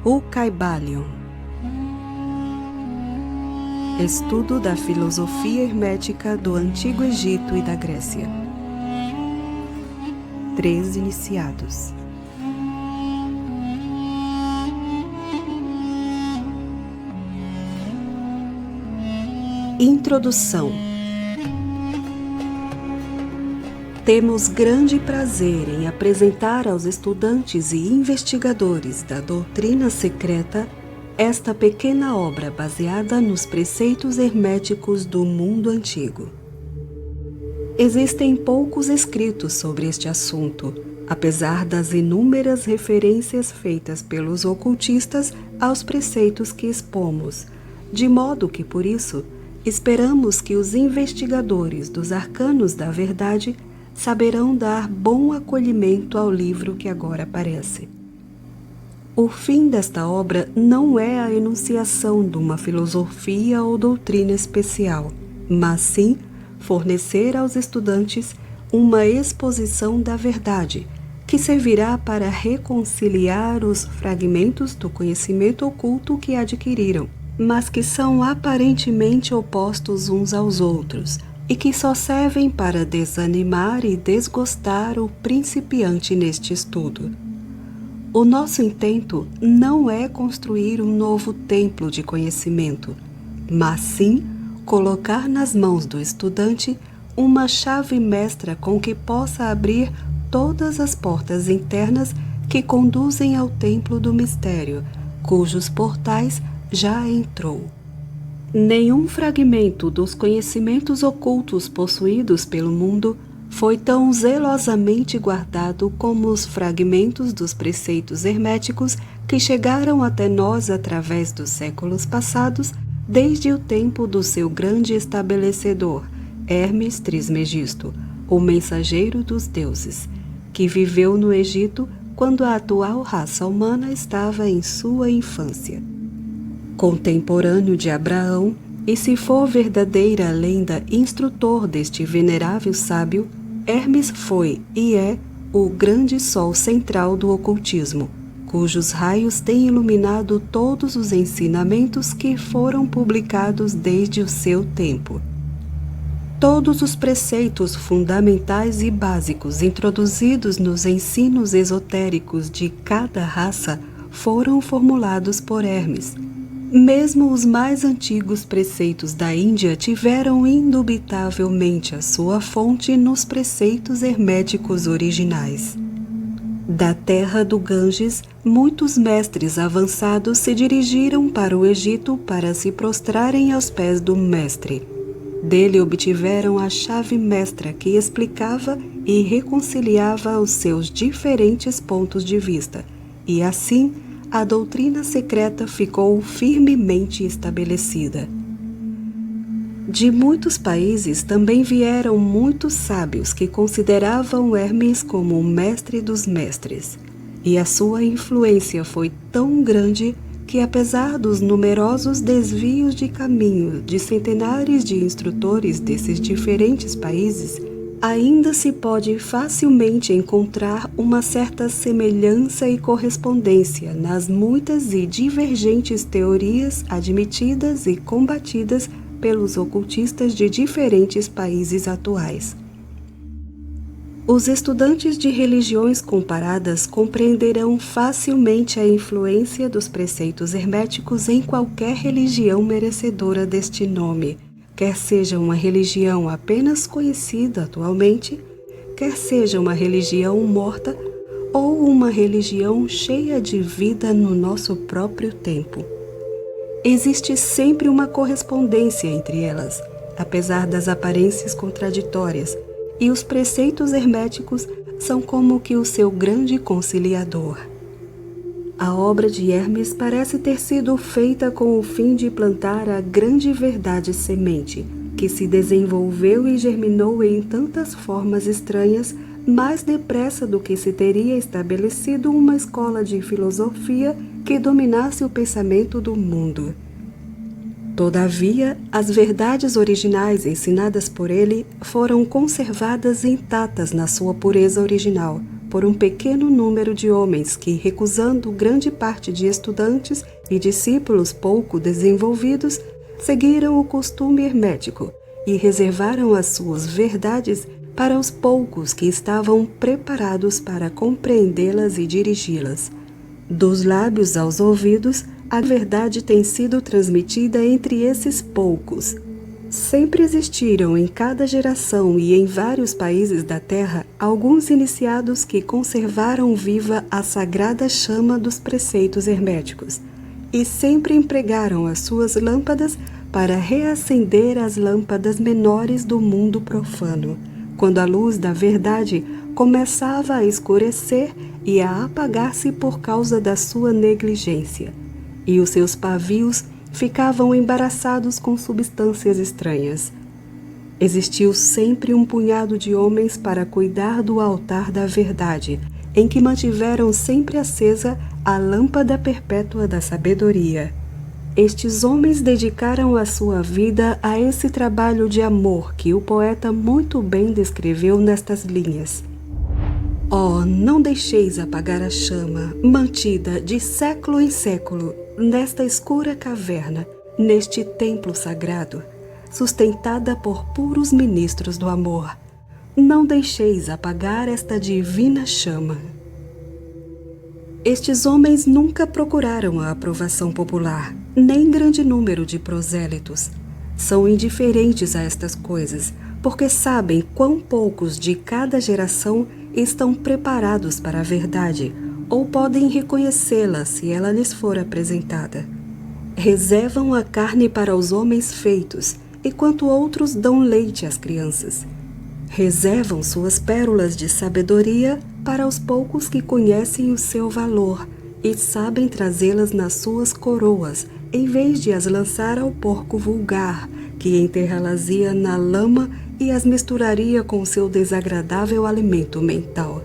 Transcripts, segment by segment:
O Kybalion. Estudo da filosofia hermética do Antigo Egito e da Grécia. 3 iniciados. Introdução. Temos grande prazer em apresentar aos estudantes e investigadores da doutrina secreta esta pequena obra baseada nos preceitos herméticos do mundo antigo. Existem poucos escritos sobre este assunto, apesar das inúmeras referências feitas pelos ocultistas aos preceitos que expomos, de modo que, por isso, esperamos que os investigadores dos arcanos da verdade saberão dar bom acolhimento ao livro que agora aparece. O fim desta obra não é a enunciação de uma filosofia ou doutrina especial, mas sim fornecer aos estudantes uma exposição da verdade, que servirá para reconciliar os fragmentos do conhecimento oculto que adquiriram, mas que são aparentemente opostos uns aos outros, e que só servem para desanimar e desgostar o principiante neste estudo. O nosso intento não é construir um novo templo de conhecimento, mas sim colocar nas mãos do estudante uma chave mestra com que possa abrir todas as portas internas que conduzem ao templo do mistério, cujos portais já entrou. Nenhum fragmento dos conhecimentos ocultos possuídos pelo mundo foi tão zelosamente guardado como os fragmentos dos preceitos herméticos que chegaram até nós através dos séculos passados, desde o tempo do seu grande estabelecedor, Hermes Trismegisto, o mensageiro dos deuses, que viveu no Egito quando a atual raça humana estava em sua infância. Contemporâneo de Abraão, e se for verdadeira a lenda instrutor deste venerável sábio, Hermes foi e é o grande sol central do ocultismo, cujos raios têm iluminado todos os ensinamentos que foram publicados desde o seu tempo. Todos os preceitos fundamentais e básicos introduzidos nos ensinos esotéricos de cada raça foram formulados por Hermes. Mesmo os mais antigos preceitos da Índia tiveram indubitavelmente a sua fonte nos preceitos herméticos originais. Da terra do Ganges, muitos mestres avançados se dirigiram para o Egito para se prostrarem aos pés do mestre. Dele obtiveram a chave mestra que explicava e reconciliava os seus diferentes pontos de vista, e assim a doutrina secreta ficou firmemente estabelecida. De muitos países também vieram muitos sábios que consideravam Hermes como o mestre dos mestres, e a sua influência foi tão grande que, apesar dos numerosos desvios de caminho de centenares de instrutores desses diferentes países, ainda se pode facilmente encontrar uma certa semelhança e correspondência nas muitas e divergentes teorias admitidas e combatidas pelos ocultistas de diferentes países atuais. Os estudantes de religiões comparadas compreenderão facilmente a influência dos preceitos herméticos em qualquer religião merecedora deste nome, quer seja uma religião apenas conhecida atualmente, quer seja uma religião morta ou uma religião cheia de vida no nosso próprio tempo. Existe sempre uma correspondência entre elas, apesar das aparências contraditórias, e os preceitos herméticos são como que o seu grande conciliador. A obra de Hermes parece ter sido feita com o fim de plantar a grande verdade semente, que se desenvolveu e germinou em tantas formas estranhas, mais depressa do que se teria estabelecido uma escola de filosofia que dominasse o pensamento do mundo. Todavia, as verdades originais ensinadas por ele foram conservadas intactas na sua pureza original, por um pequeno número de homens que, recusando grande parte de estudantes e discípulos pouco desenvolvidos, seguiram o costume hermético e reservaram as suas verdades para os poucos que estavam preparados para compreendê-las e dirigi-las. Dos lábios aos ouvidos, a verdade tem sido transmitida entre esses poucos. Sempre existiram em cada geração e em vários países da Terra alguns iniciados que conservaram viva a sagrada chama dos preceitos herméticos e sempre empregaram as suas lâmpadas para reacender as lâmpadas menores do mundo profano, quando a luz da verdade começava a escurecer e a apagar-se por causa da sua negligência, e os seus pavios ficavam embaraçados com substâncias estranhas. Existiu sempre um punhado de homens para cuidar do altar da verdade, em que mantiveram sempre acesa a lâmpada perpétua da sabedoria. Estes homens dedicaram a sua vida a esse trabalho de amor que o poeta muito bem descreveu nestas linhas. Oh, não deixeis apagar a chama, mantida de século em século, nesta escura caverna, neste templo sagrado, sustentada por puros ministros do amor. Não deixeis apagar esta divina chama. Estes homens nunca procuraram a aprovação popular, nem grande número de prosélitos. São indiferentes a estas coisas, porque sabem quão poucos de cada geração estão preparados para a verdade, ou podem reconhecê-la se ela lhes for apresentada. Reservam a carne para os homens feitos, enquanto outros dão leite às crianças. Reservam suas pérolas de sabedoria para os poucos que conhecem o seu valor e sabem trazê-las nas suas coroas, em vez de as lançar ao porco vulgar, que enterrá-las-ia na lama e as misturaria com seu desagradável alimento mental.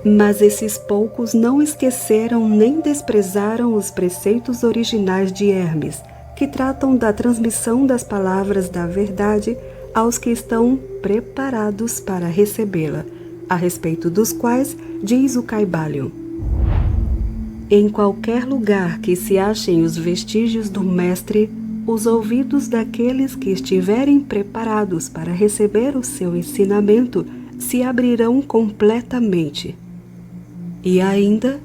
Mas esses poucos não esqueceram nem desprezaram os preceitos originais de Hermes, que tratam da transmissão das palavras da verdade aos que estão preparados para recebê-la, a respeito dos quais diz o Kybalion: em qualquer lugar que se achem os vestígios do mestre, os ouvidos daqueles que estiverem preparados para receber o seu ensinamento se abrirão completamente. E ainda,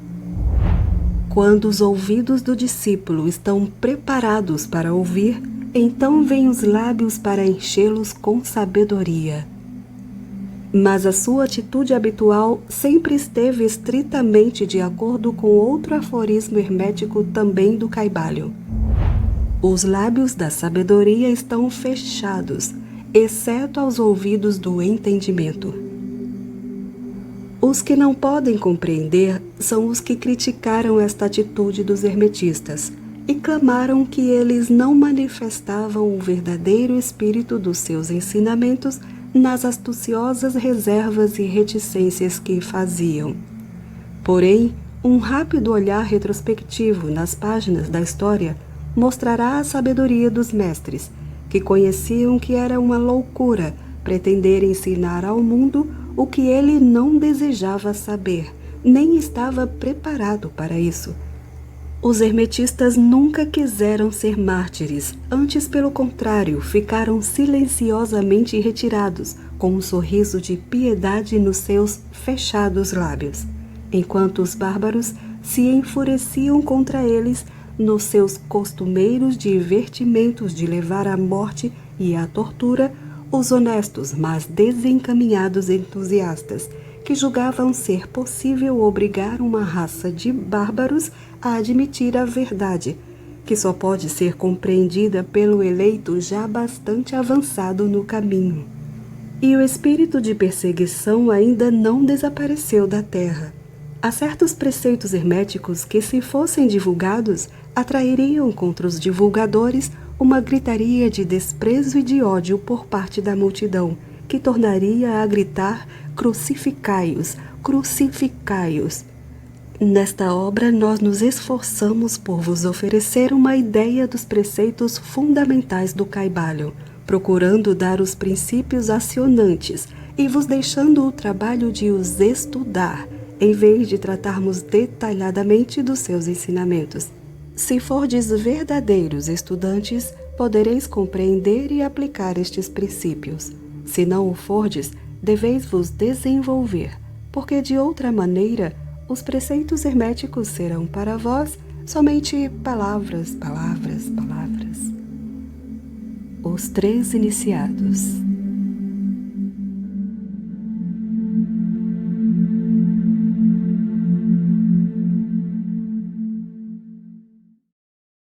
quando os ouvidos do discípulo estão preparados para ouvir, então vêm os lábios para enchê-los com sabedoria. Mas a sua atitude habitual sempre esteve estritamente de acordo com outro aforismo hermético também do Kybalion: os lábios da sabedoria estão fechados, exceto aos ouvidos do entendimento. Os que não podem compreender são os que criticaram esta atitude dos hermetistas e clamaram que eles não manifestavam o verdadeiro espírito dos seus ensinamentos nas astuciosas reservas e reticências que faziam. Porém, um rápido olhar retrospectivo nas páginas da história mostrará a sabedoria dos mestres, que conheciam que era uma loucura pretender ensinar ao mundo o que ele não desejava saber, nem estava preparado para isso. Os hermetistas nunca quiseram ser mártires, antes, pelo contrário, ficaram silenciosamente retirados, com um sorriso de piedade nos seus fechados lábios, enquanto os bárbaros se enfureciam contra eles nos seus costumeiros divertimentos de levar à morte e à tortura os honestos, mas desencaminhados entusiastas, que julgavam ser possível obrigar uma raça de bárbaros a admitir a verdade, que só pode ser compreendida pelo eleito já bastante avançado no caminho. E o espírito de perseguição ainda não desapareceu da terra. Há certos preceitos herméticos que, se fossem divulgados, atrairiam contra os divulgadores uma gritaria de desprezo e de ódio por parte da multidão, que tornaria a gritar: crucificai-os, crucificai-os. Nesta obra nós nos esforçamos por vos oferecer uma ideia dos preceitos fundamentais do Kybalion, procurando dar os princípios acionantes e vos deixando o trabalho de os estudar, em vez de tratarmos detalhadamente dos seus ensinamentos. Se fordes verdadeiros estudantes, podereis compreender e aplicar estes princípios. Se não o fordes, deveis vos desenvolver, porque de outra maneira os preceitos herméticos serão para vós somente palavras, palavras, palavras. Os 3 iniciados.